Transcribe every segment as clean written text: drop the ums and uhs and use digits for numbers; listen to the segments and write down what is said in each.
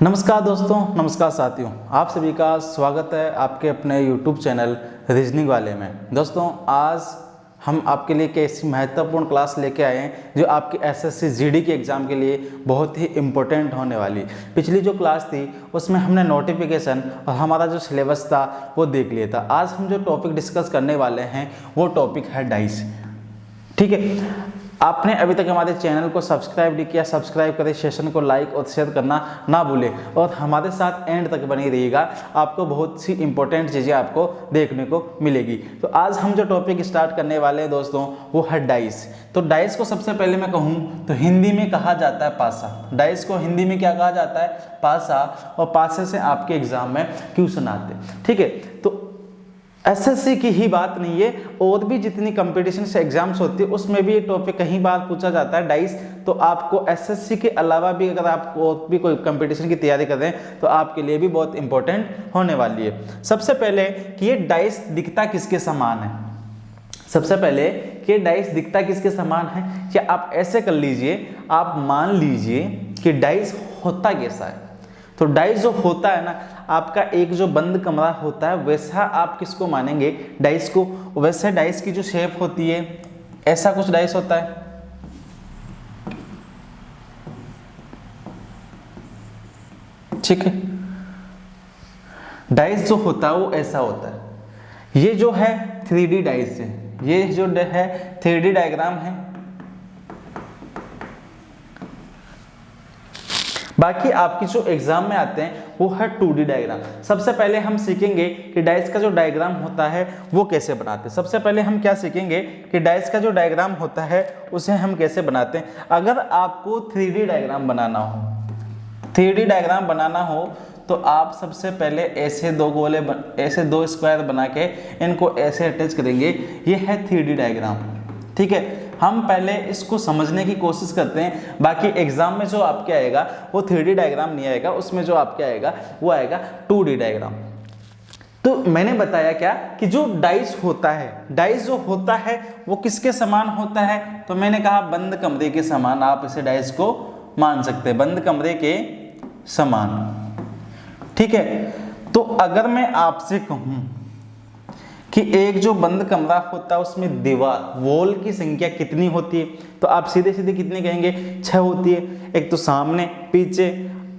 नमस्कार दोस्तों, नमस्कार साथियों, आप सभी का स्वागत है आपके अपने YouTube चैनल रीजनिंग वाले में। दोस्तों, आज हम आपके लिए एक ऐसी महत्वपूर्ण क्लास लेके आए हैं जो आपकी एसएससी जीडी के एग्ज़ाम के लिए बहुत ही इम्पोर्टेंट होने वाली। पिछली जो क्लास थी उसमें हमने नोटिफिकेशन और हमारा जो सिलेबस था वो देख लिया था। आज हम जो टॉपिक डिस्कस करने वाले हैं वो टॉपिक है डाइस। ठीक है, आपने अभी तक हमारे चैनल को सब्सक्राइब नहीं किया, सब्सक्राइब करें, सेशन को लाइक और शेयर करना ना भूलें और हमारे साथ एंड तक बने रहिएगा। आपको बहुत सी इंपॉर्टेंट चीज़ें आपको देखने को मिलेगी। तो आज हम जो टॉपिक स्टार्ट करने वाले हैं दोस्तों वो है डाइस। तो डाइस को सबसे पहले मैं कहूँ तो हिंदी में कहा जाता है पासा। डाइस को हिंदी में क्या कहा जाता है? पासा। और पासे से आपके एग्जाम में क्वेश्चन आते हैं। ठीक है, तो एसएससी की ही बात नहीं है, और भी जितनी कंपटीशन से एग्जाम्स होती है उसमें भी ये टॉपिक कई बार पूछा जाता है डाइस। तो आपको एसएससी के अलावा भी अगर आप और भी कोई कंपटीशन की तैयारी कर रहे हैं तो आपके लिए भी बहुत इंपॉर्टेंट होने वाली है। सबसे पहले कि ये डाइस दिखता किसके समान है। सबसे पहले कि डाइस दिखता किसके समान है, क्या आप ऐसे कर लीजिए, आप मान लीजिए कि डाइस होता कैसा है। तो डाइस जो होता है ना, आपका एक जो बंद कमरा होता है वैसा आप किसको मानेंगे? डाइस को। वैसे डाइस की जो शेप होती है ऐसा कुछ डाइस होता है। ठीक है, डाइस जो होता है वो ऐसा होता है। ये जो है 3D डाइस है, ये जो है 3D डायग्राम है। बाकी आपकी जो एग्जाम में आते हैं वो है 2D डायग्राम। सबसे पहले हम सीखेंगे कि डाइस का जो डायग्राम होता है वो कैसे बनाते हैं। सबसे पहले हम क्या सीखेंगे कि डाइस का जो डायग्राम होता है उसे हम कैसे बनाते हैं। अगर आपको 3D डायग्राम बनाना हो, 3D डायग्राम बनाना हो तो आप सबसे पहले ऐसे दो गोले ऐसे दो स्क्वायर बना के इनको ऐसे अटैच करेंगे। ये है 3D डायग्राम। ठीक है, हम पहले इसको समझने की कोशिश करते हैं। बाकी एग्जाम में जो आपके आएगा वो 3D डायग्राम नहीं आएगा, उसमें जो आपके आएगा वो आएगा 2D डायग्राम। तो मैंने बताया क्या कि जो डाइस होता है, डाइस जो होता है वो किसके समान होता है? तो मैंने कहा बंद कमरे के समान आप इसे डाइस को मान सकते हैं, बंद कमरे के समान। ठीक है, तो अगर मैं आपसे कहूं कि एक जो बंद कमरा होता है उसमें दीवार वॉल की संख्या कितनी होती है, तो आप सीधे सीधे कितनी कहेंगे? 6 होती है। एक तो सामने, पीछे,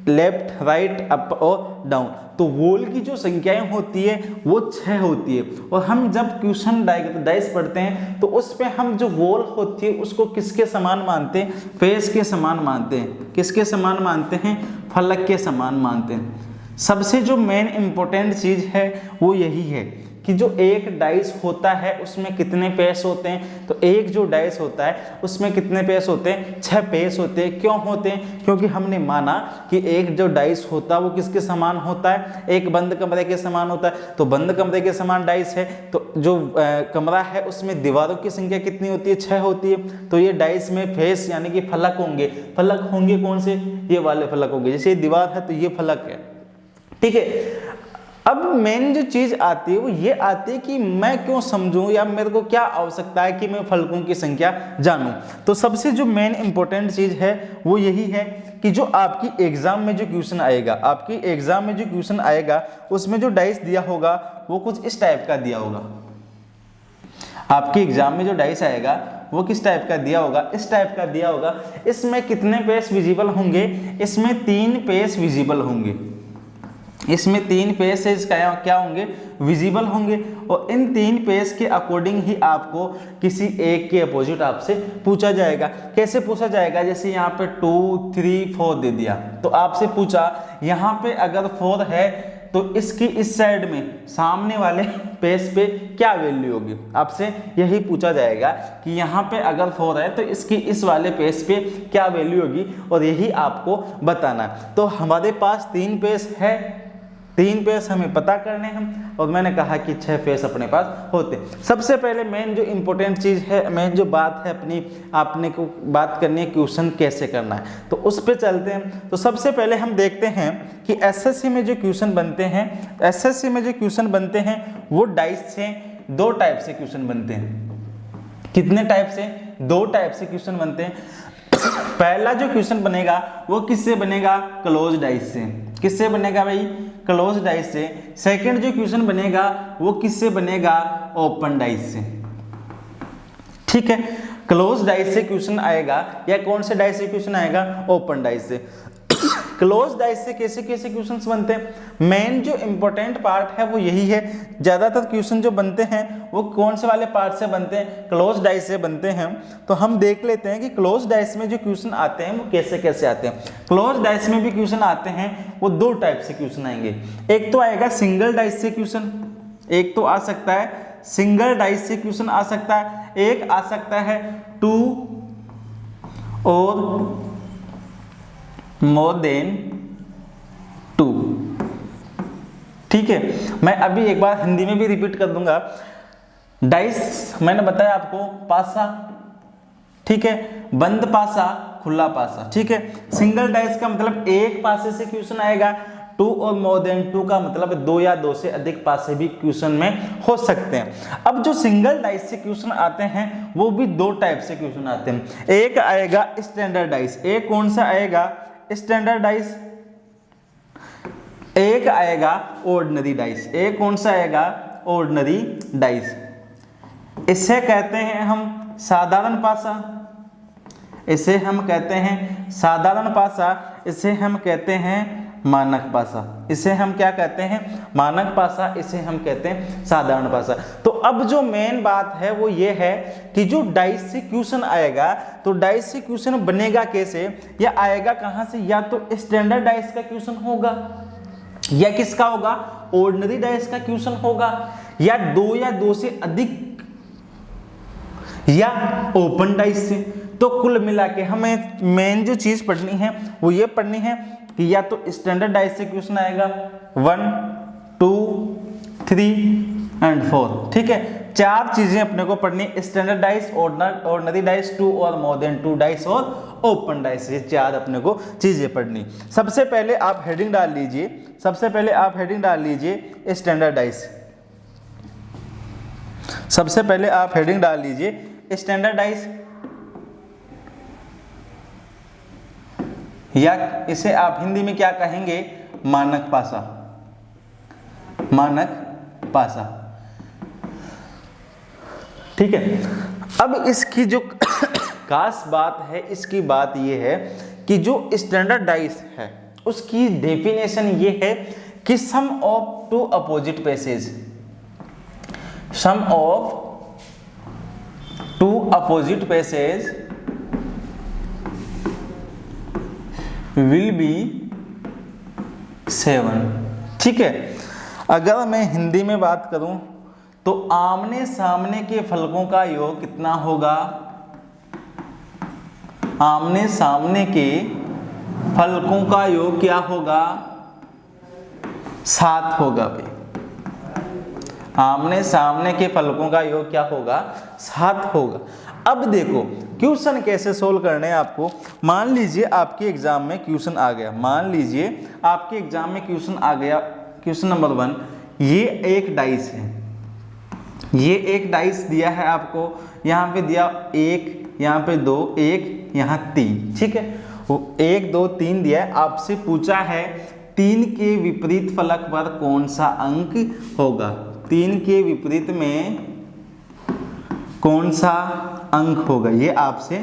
लेफ्ट, राइट, अप और डाउन। तो वॉल की जो संख्याएं होती है वो 6 होती है। और हम जब क्वेश्चन डाइस पढ़ते हैं तो उस पे हम जो वॉल होती है उसको किसके समान मानते हैं? फेस के समान मानते हैं। किसके समान मानते हैं? फलक के समान मानते हैं। सबसे जो मेन इंपॉर्टेंट चीज है वो यही है कि जो एक डाइस होता है उसमें कितने पेस होते हैं। तो एक जो डाइस होता है उसमें कितने पेस होते हैं? 6 पेस होते हैं। क्यों होते हैं? क्योंकि हमने माना कि एक जो डाइस होता है वो किसके समान होता है? एक बंद कमरे के समान होता है। तो बंद कमरे के समान डाइस है तो जो कमरा है उसमें दीवारों की संख्या कितनी होती है? 6 होती है। तो ये डाइस में फेस यानी कि फलक होंगे। फलक होंगे कौन से? ये वाले फलक होंगे। जैसे ये दीवार है तो ये फलक है। ठीक है, अब मेन जो चीज आती है वो ये आती है कि मैं क्यों समझूं या मेरे को क्या आवश्यकता है कि मैं फलकों की संख्या जानूं। तो सबसे जो मेन इंपॉर्टेंट चीज है वो यही है कि जो आपकी एग्जाम में जो क्वेश्चन आएगा, आपकी एग्जाम में जो क्वेश्चन आएगा उसमें जो डाइस दिया होगा वो कुछ इस टाइप का दिया होगा। आपके एग्जाम में जो डाइस आएगा वो किस टाइप का दिया होगा? इस टाइप का दिया होगा। इसमें कितने पेस विजिबल होंगे? इसमें 3 पेस विजिबल होंगे। इसमें 3 पेसेस क्या होंगे? विजिबल होंगे। और इन 3 पेज के अकॉर्डिंग ही आपको किसी एक के अपोजिट आपसे पूछा जाएगा। कैसे पूछा जाएगा? जैसे यहाँ पे 2, 3, 4 दे दिया तो आपसे पूछा यहाँ पे अगर 4 है तो इसकी इस साइड में सामने वाले पेज पे क्या वैल्यू होगी? आपसे यही पूछा जाएगा कि यहाँ पे अगर 4 है तो इसकी इस वाले पेज पे क्या वैल्यू होगी, और यही आपको बताना। तो हमारे पास 3 पेज है, 3 पेज हमें पता करने हैं और मैंने कहा कि 6 पेज अपने पास होते। सबसे पहले मेन जो इंपॉर्टेंट चीज़ है, मेन जो बात है अपनी आपने को बात करनी है क्वेश्चन कैसे करना है, तो उस पे चलते हैं। तो सबसे पहले हम देखते हैं कि एसएससी में जो क्वेश्चन बनते हैं, एसएससी में जो क्वेश्चन बनते हैं वो डाइस से 2 टाइप से क्वेश्चन बनते हैं। कितने टाइप से? 2 टाइप से क्वेश्चन बनते हैं। पहला जो क्वेश्चन बनेगा वो किससे बनेगा, क्लोज डाइस से। किससे बनेगा भाई, क्लोज डाइस से। सेकंड जो क्वेश्चन बनेगा वो किससे बनेगा, ओपन डाइस से। ठीक है, क्लोज डाइस से क्वेश्चन आएगा या कौन से डाइस से क्वेश्चन आएगा, ओपन डाइस से। क्लोज डाइस से कैसे कैसे क्वेश्चंस बनते हैं, मेन जो इंपॉर्टेंट पार्ट है वो यही है। ज्यादातर क्वेश्चन जो बनते हैं वो कौन से वाले पार्ट से बनते हैं, क्लोज डाइस से बनते हैं। तो हम देख लेते हैं कि क्लोज डाइस में जो क्वेश्चन आते हैं वो कैसे कैसे आते हैं। क्लोज डाइस में भी क्वेश्चन आते हैं, वो दो टाइप से क्वेश्चन आएंगे। एक तो आएगा सिंगल डाइस से क्वेश्चन, एक तो आ सकता है सिंगल डाइस से क्वेश्चन आ सकता है, एक आ सकता है 2 और मोर देन 2। ठीक है, मैं अभी एक बार हिंदी में भी रिपीट कर दूंगा। डाइस मैंने बताया आपको पासा, ठीक है, बंद पासा, खुला पासा। ठीक है, सिंगल डाइस का मतलब एक पासे से क्वेश्चन आएगा, 2 और मोर देन 2 का मतलब 2 या 2 से अधिक पासे भी क्वेश्चन में हो सकते हैं। अब जो सिंगल डाइस से क्वेश्चन आते हैं वो भी दो टाइप से क्वेश्चन आते हैं। एक आएगा स्टैंडर्ड डाइस, एक कौन सा आएगा, स्टैंडर्ड डाइस। एक आएगा ऑर्डिनरी डाइस, एक कौन सा आएगा, ऑर्डिनरी डाइस। इसे कहते हैं हम साधारण पासा, इसे हम कहते हैं साधारण पासा, इसे हम कहते हैं मानक पासा। इसे हम क्या कहते हैं, मानक पासा, इसे हम कहते हैं साधारण पासा। तो अब जो मेन बात है वो ये है कि जो डाइस से क्वेश्चन आएगा तो डाइस से क्वेश्चन बनेगा कैसे, या आएगा कहां से, या तो स्टैंडर्ड डाइस का क्वेश्चन होगा या किसका होगा, ऑर्डिनरी डाइस का क्वेश्चन होगा, या 2 से अधिक, या ओपन डाइस से। तो कुल मिला के हमें मेन जो चीज पढ़नी है वो ये पढ़नी है कि या तो स्टैंडर्ड डाइस से क्वेश्चन आएगा 1, 2, 3 एंड 4। ठीक है, 4 चीजें अपने को पढ़नी, स्टैंडर्ड डाइस, ऑर्डिनरी डाइस, 2 और मोर देन 2 डाइस और ओपन डाइस। ये 4 अपने को चीजें पढ़नी। सबसे पहले आप हेडिंग डाल लीजिए, सबसे पहले आप हेडिंग डाल लीजिए स्टैंडर्ड डाइस। सबसे पहले आप हेडिंग डाल लीजिए स्टैंडर्ड डाइस, या इसे आप हिंदी में क्या कहेंगे, मानक पासा। मानक पासा, ठीक है। अब इसकी जो खास बात है, इसकी बात ये है कि जो स्टैंडर्ड डाइस है उसकी डेफिनेशन ये है कि sum of 2 opposite faces, sum of 2 opposite faces will be 7। ठीक है, अगर मैं हिंदी में बात करूं तो आमने सामने के फलकों का योग कितना होगा, आमने सामने के फलकों का योग क्या होगा, 7 होगा भाई। आमने सामने के फलकों का योग क्या होगा, 7 होगा। अब देखो क्वेश्चन कैसे सोल्व करने हैं आपको। मान लीजिए आपके एग्जाम में क्वेश्चन आ गया, मान लीजिए आपके एग्जाम में क्वेश्चन आ गया, क्वेश्चन नंबर 1, ये एक डाइस है, ये एक डाइस दिया है आपको, यहाँ पे दिया 1, यहाँ पे 2, 1, यहाँ 3। ठीक है, वो 1, 2, 3 दिया है, आपसे पूछा है 3 के विपरीत फलक पर कौन सा अंक होगा, 3 के विपरीत में कौन सा अंक होगा, ये आपसे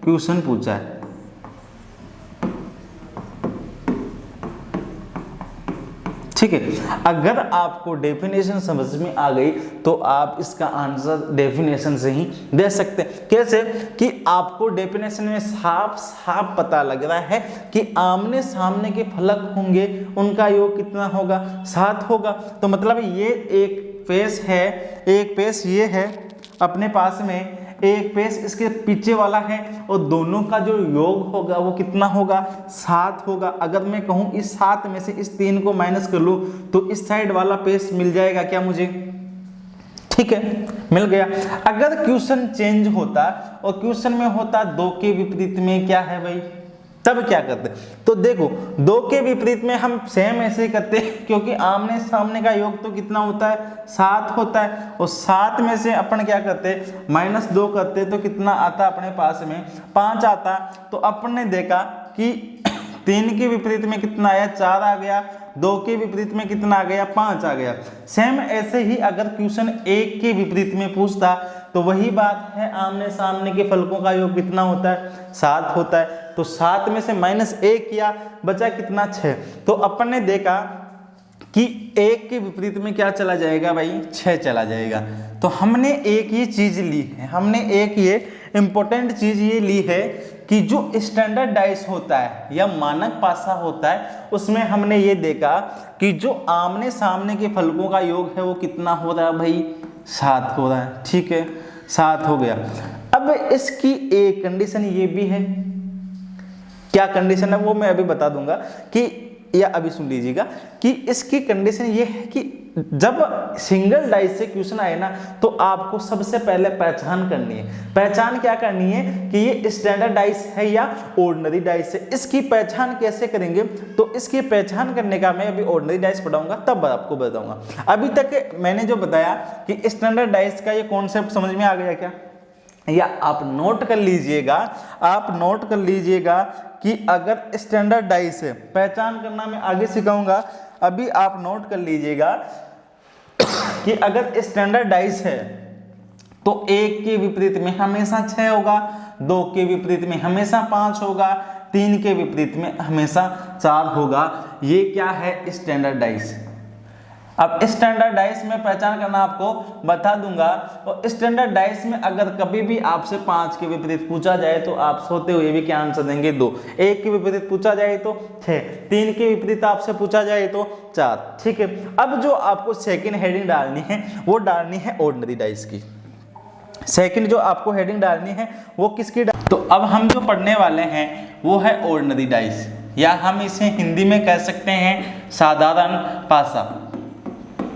क्वेश्चन पूछा है। ठीक है, अगर आपको डेफिनेशन समझ में आ गई तो आप इसका आंसर डेफिनेशन से ही दे सकते हैं। कैसे कि आपको डेफिनेशन में साफ साफ पता लग रहा है कि आमने सामने के फलक होंगे, उनका योग कितना होगा, 7 होगा। तो मतलब ये एक पेश है, एक पेश ये है अपने पास में, एक पेश इसके पीछे वाला है, और दोनों का जो योग होगा वो कितना होगा, 7 होगा। अगर मैं कहूँ इस 7 में से इस 3 को माइनस कर लूँ तो इस साइड वाला पेश मिल जाएगा क्या मुझे, ठीक है, मिल गया। अगर क्वेश्चन चेंज होता और क्वेश्चन में होता 2 के विपरीत में क्या है भाई, तब क्या करते, तो देखो 2 के विपरीत में हम सेम ऐसे ही करते हैं, क्योंकि आमने सामने का योग तो कितना होता है 7 होता है, और 7 में से अपन क्या करते -2 करते तो कितना आता अपने पास में 5 आता। तो अपन ने देखा कि 3 के विपरीत में कितना आया 4 आ गया, 2 के विपरीत में कितना आ गया 5 आ गया। सेम ऐसे ही अगर क्वेश्चन 1 के विपरीत में पूछता तो वही बात है, आमने सामने के फलकों का योग कितना होता है 7 होता है। तो 7 में से -1 किया, बचा कितना 6। तो अपन ने देखा कि 1 के विपरीत में क्या चला जाएगा भाई 6 चला जाएगा। तो हमने एक ये चीज ली है, हमने एक ये इंपॉर्टेंट चीज ये ली है कि जो स्टैंडर्ड डाइस होता है या मानक पासा होता है उसमें हमने ये देखा कि जो आमने सामने के फलकों का योग है वो कितना हो रहा है भाई 7 हो रहा है। ठीक है, 7 हो गया। अब इसकी एक कंडीशन ये भी है, क्या कंडीशन है वो मैं अभी बता दूंगा कि, या अभी सुन लीजिएगा कि इसकी कंडीशन ये है कि जब सिंगल डाइस से क्वेश्चन आए ना तो आपको सबसे पहले पहचान करनी है। पहचान क्या करनी है कि ये स्टैंडर्ड डाइस है या ऑर्डिनरी डाइस है। इसकी पहचान कैसे करेंगे, तो इसकी पहचान करने का मैं अभी ऑर्डिनरी डाइस पढ़ाऊंगा तब आपको बताऊंगा। अभी तक मैंने जो बताया कि स्टैंडर्ड डाइस का ये कॉन्सेप्ट समझ में आ गया क्या, या आप नोट कर लीजिएगा, आप नोट कर लीजिएगा कि अगर स्टैंडर्ड डाइस है, पहचान करना मैं आगे सिखाऊंगा, अभी आप नोट कर लीजिएगा कि अगर स्टैंडर्ड डाइस है तो 1 के विपरीत में हमेशा 6 होगा, 2 के विपरीत में हमेशा 5 होगा, 3 के विपरीत में हमेशा 4 होगा। ये क्या है स्टैंडर्ड डाइस। अब स्टैंडर्ड डाइस में पहचान करना आपको बता दूंगा। और स्टैंडर्ड डाइस में अगर कभी भी आपसे 5 के विपरीत पूछा जाए तो आप सोते हुए भी क्या आंसर देंगे 2, 1 के विपरीत पूछा जाए तो 6, 3 के विपरीत आपसे पूछा जाए तो 4। ठीक है, अब जो आपको सेकंड हेडिंग डालनी है वो डालनी है ऑर्डिनरी डाइस की। सेकंड जो आपको हेडिंग डालनी है वो किसकी तो अब हम जो पढ़ने वाले हैं वो है ऑर्डिनरी डाइस, या हम इसे हिंदी में कह सकते हैं साधारण पासा।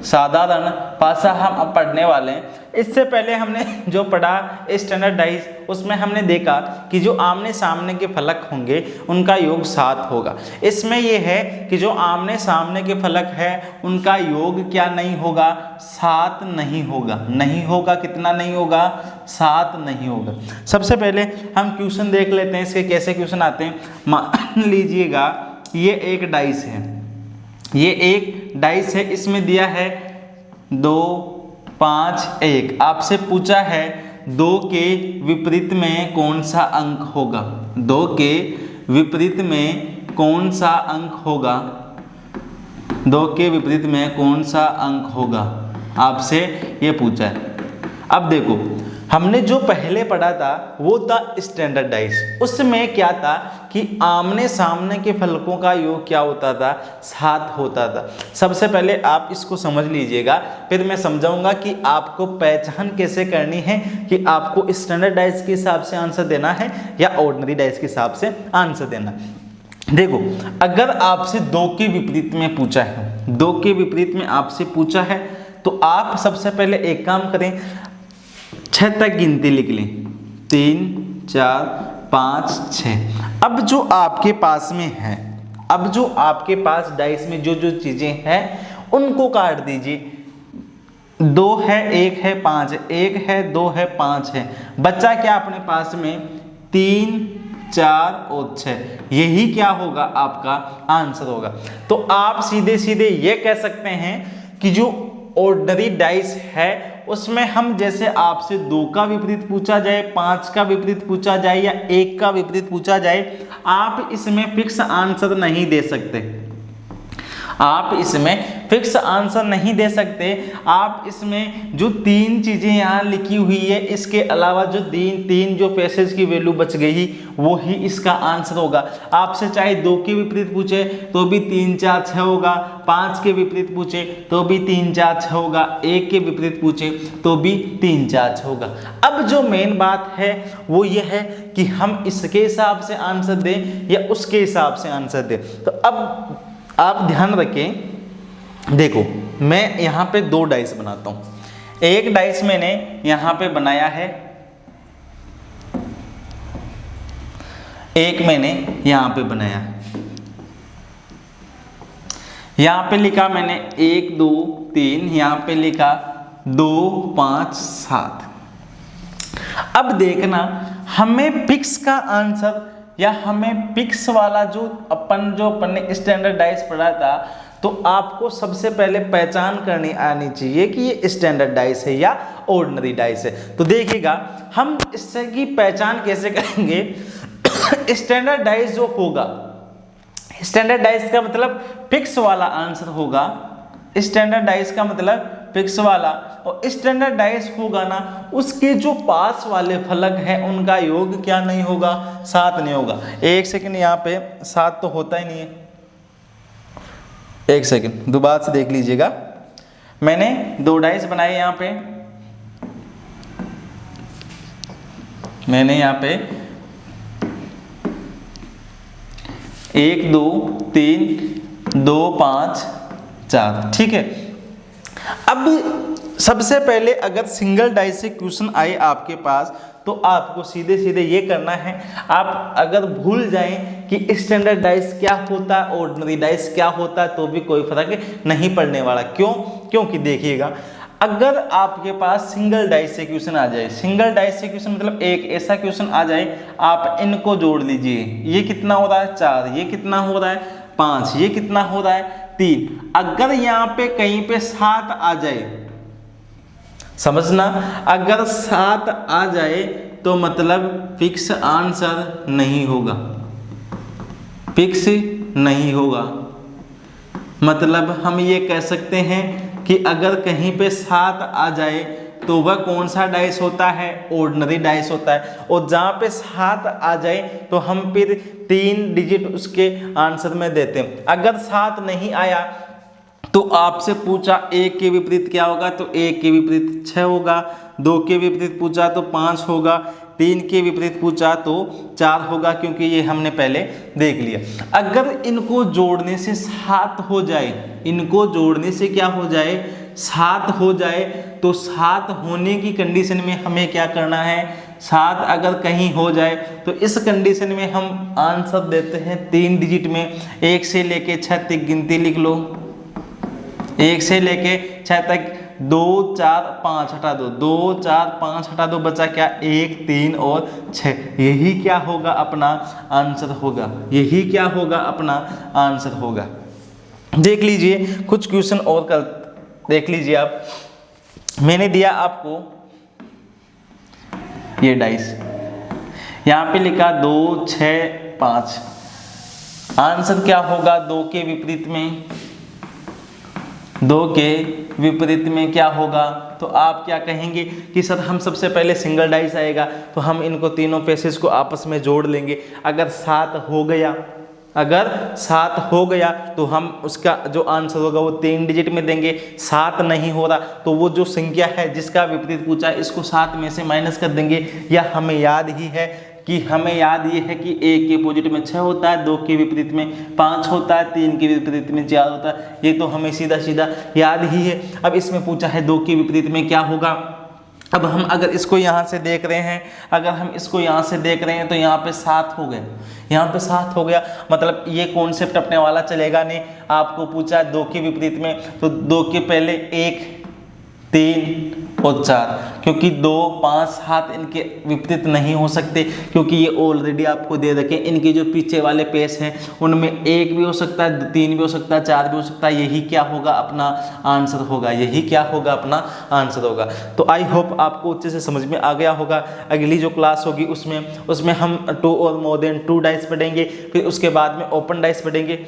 साधारण पासा हम अब पढ़ने वाले हैं। इससे पहले हमने जो पढ़ा स्टैंडर्ड डाइस उसमें हमने देखा कि जो आमने सामने के फलक होंगे उनका योग 7 होगा। इसमें यह है कि जो आमने सामने के फलक है उनका योग क्या नहीं होगा 7 नहीं होगा, नहीं होगा, कितना नहीं होगा 7 नहीं होगा। सबसे पहले हम क्वेश्चन देख लेते हैं इसके कैसे क्वेश्चन आते हैं। मान लीजिएगा ये एक डाइस है, ये एक डाइस है, इसमें दिया है 2 5 1। आपसे पूछा है 2 के विपरीत में कौन सा अंक होगा, 2 के विपरीत में कौन सा अंक होगा, 2 के विपरीत में कौन सा अंक होगा, आपसे ये पूछा है। अब देखो हमने जो पहले पढ़ा था वो था स्टैंडर्ड डाइस। उसमें क्या था कि आमने सामने के फलकों का योग क्या होता था 7 होता था। सबसे पहले आप इसको समझ लीजिएगा, फिर मैं समझाऊंगा कि आपको पहचान कैसे करनी है कि आपको स्टैंडर्ड डाइस के हिसाब से आंसर देना है या ऑर्डिनरी डाइस के हिसाब से आंसर देना। देखो अगर आपसे 2 के विपरीत में पूछा है, 2 के विपरीत में आपसे पूछा है तो आप सबसे पहले एक काम करें, 6 तक गिनती लिख लें, 3 4 5 6। अब जो आपके पास में है, अब जो आपके पास डाइस में जो जो चीजें हैं उनको काट दीजिए। 2 है, 1 है, 5 है, 1 है, 2 है, 5 है, बच्चा क्या अपने पास में 3 4 और 6। यही क्या होगा आपका आंसर होगा। तो आप सीधे सीधे ये कह सकते हैं कि जो ऑर्डिनरी डाइस है उसमें हम जैसे आपसे 2 का विपरीत पूछा जाए, 5 का विपरीत पूछा जाए या 1 का विपरीत पूछा जाए, आप इसमें फिक्स आंसर नहीं दे सकते। आप इसमें फिक्स आंसर नहीं दे सकते। आप इसमें जो 3 चीजें यहाँ लिखी हुई है इसके अलावा जो 3 जो पैसेज की वैल्यू बच गई वो ही इसका आंसर होगा। आपसे चाहे 2 के विपरीत पूछे तो भी 3 4 6 होगा, 5 के विपरीत पूछे तो भी 3 4 6 होगा, 1 के विपरीत पूछे तो भी 3 4 6 होगा। अब जो मेन बात है वो ये है कि हम इसके हिसाब से आंसर दें या उसके हिसाब से आंसर दें। तो अब आप ध्यान रखें, देखो मैं यहाँ पे 2 डाइस बनाता हूँ। एक डाइस मैंने यहाँ पे बनाया है, एक मैंने यहाँ पे बनाया, यहाँ पे लिखा मैंने 1 2 3, यहाँ पे लिखा 2 5 7। अब देखना हमें पिक्स का आंसर या हमें पिक्स वाला जो अपन ने स्टैंडर्डाइज पढ़ा था, तो आपको सबसे पहले पहचान करनी आनी चाहिए कि ये स्टैंडर्डाइज है या ऑर्डिनरी डाइस है। तो देखिएगा हम इससे की पहचान कैसे करेंगे। स्टैंडर्डाइज जो होगा, स्टैंडर्डाइज का मतलब फिक्स वाला आंसर होगा, स्टैंडर्डाइज का मतलब फिक्स वाला, और स्टैंडर्डाइज होगा ना उसके जो पास वाले फलक हैं उनका योग क्या नहीं होगा, 7 नहीं होगा। एक सेकंड, यहाँ पे 7 तो होता ही नहीं है, एक सेकंड दोबारा से देख लीजिएगा। मैंने 2 डाइस बनाए, यहाँ पे मैंने यहाँ पे 1 2 3 2 5 4, ठीक है। अब सबसे पहले अगर सिंगल डाइस से क्वेश्चन आए आपके पास, तो आपको सीधे सीधे ये करना है। आप अगर भूल जाएं कि स्टैंडर्ड डाइस क्या होता है, ऑर्डिनरी डाइस क्या होता है, तो भी कोई फर्क नहीं पड़ने वाला। क्यों? क्योंकि देखिएगा अगर आपके पास सिंगल डाइस से क्वेश्चन आ जाए, सिंगल डाइस से क्वेश्चन मतलब एक ऐसा क्वेश्चन आ जाए, आप इनको जोड़ लीजिए, ये कितना हो रहा है 4, ये कितना हो रहा है 5, ये कितना हो रहा है 3। अगर यहाँ पे कहीं पे 7 आ जाए, समझना, अगर 7 आ जाए तो मतलब फिक्स आंसर नहीं होगा, फिक्स नहीं होगा। मतलब हम ये कह सकते हैं कि अगर कहीं पे 7 आ जाए तो वह कौन सा डाइस होता है, ऑर्डिनरी डाइस होता है। और जहाँ पे 7 आ जाए तो हम फिर 3 डिजिट उसके आंसर में देते हैं। अगर 7 नहीं आया तो आपसे पूछा 1 के विपरीत क्या होगा, तो 1 के विपरीत 6 होगा, 2 के विपरीत पूछा तो 5 होगा, 3 के विपरीत पूछा तो 4 होगा, क्योंकि ये हमने पहले देख लिया। अगर इनको जोड़ने से 7 हो जाए, इनको जोड़ने से क्या हो जाए 7 हो जाए, तो 7 होने की कंडीशन में हमें क्या करना है, 7 अगर कहीं हो जाए तो इस कंडीशन में हम आंसर देते हैं 3 डिजिट में। 1 से लेके 6 तक गिनती लिख लो, 1 से लेके 6 तक, 2 4 5 हटा दो, 2 4 5 हटा दो, बचा क्या 1 3 और 6। यही क्या होगा अपना आंसर होगा, यही क्या होगा अपना आंसर होगा। देख लीजिए कुछ क्वेश्चन और कर देख लीजिए आप। मैंने दिया आपको ये डाइस, यहाँ पे लिखा 2 6 5, आंसर क्या होगा 2 के विपरीत में, 2 के विपरीत में क्या होगा। तो आप क्या कहेंगे कि सर हम सबसे पहले सिंगल डाइस आएगा तो हम इनको तीनों पेसेस को आपस में जोड़ लेंगे। अगर 7 हो गया, अगर 7 हो गया तो हम उसका जो आंसर होगा वो 3 डिजिट में देंगे। 7 नहीं हो रहा तो वो जो संख्या है जिसका विपरीत पूछा है इसको 7 में से माइनस कर देंगे। या हमें याद ही है कि हमें याद ये है कि 1 के अपोजिट में 6 होता है, 2 के विपरीत में 5 होता है, 3 के विपरीत में 4 होता है। ये तो हमें सीधा सीधा याद ही है। अब इसमें पूछा है 2 के विपरीत में क्या होगा। अब हम अगर इसको यहाँ से देख रहे हैं, अगर हम इसको यहाँ से देख रहे हैं तो यहाँ पे 7 हो गए, यहाँ पे 7 हो गया, मतलब ये कॉन्सेप्ट अपने वाला चलेगा नहीं। आपको पूछा है 2 के विपरीत में, तो 2 के पहले 1 3 और 4, क्योंकि 2 5 7 इनके विपरीत नहीं हो सकते, क्योंकि ये ऑलरेडी आपको दे रखे। इनके जो पीछे वाले पेज हैं उनमें 1 भी हो सकता है, 3 भी हो सकता है, 4 भी हो सकता है। यही क्या होगा अपना आंसर होगा, यही क्या होगा अपना आंसर होगा। तो आई होप आपको अच्छे से समझ में आ गया होगा। अगली जो क्लास होगी उसमें हम 2 और मोर देन 2 डाइस पढ़ेंगे, फिर उसके बाद में ओपन डाइस पढ़ेंगे,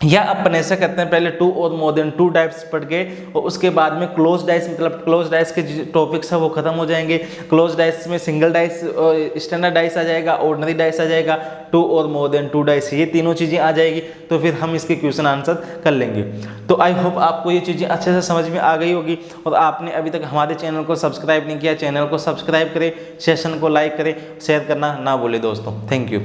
या अपन ऐसा करते हैं पहले 2 और मोर देन 2 डाइस पढ़ के और उसके बाद में क्लोज डाइस, मतलब क्लोज डाइस के जो टॉपिक्स है वो खत्म हो जाएंगे। क्लोज डाइस में सिंगल डाइस, स्टैंडर्ड डाइस आ जाएगा, ऑर्डिनरी डाइस आ जाएगा, 2 और मोर देन 2 डाइस, ये तीनों चीज़ें आ जाएगी। तो फिर हम इसके क्वेश्चन आंसर कर लेंगे। तो आई होप आपको ये चीज़ें अच्छे से समझ में आ गई होगी। और आपने अभी तक हमारे चैनल को सब्सक्राइब नहीं किया, चैनल को सब्सक्राइब करें, सेशन को लाइक करें, शेयर करना ना भूलें दोस्तों। Thank you.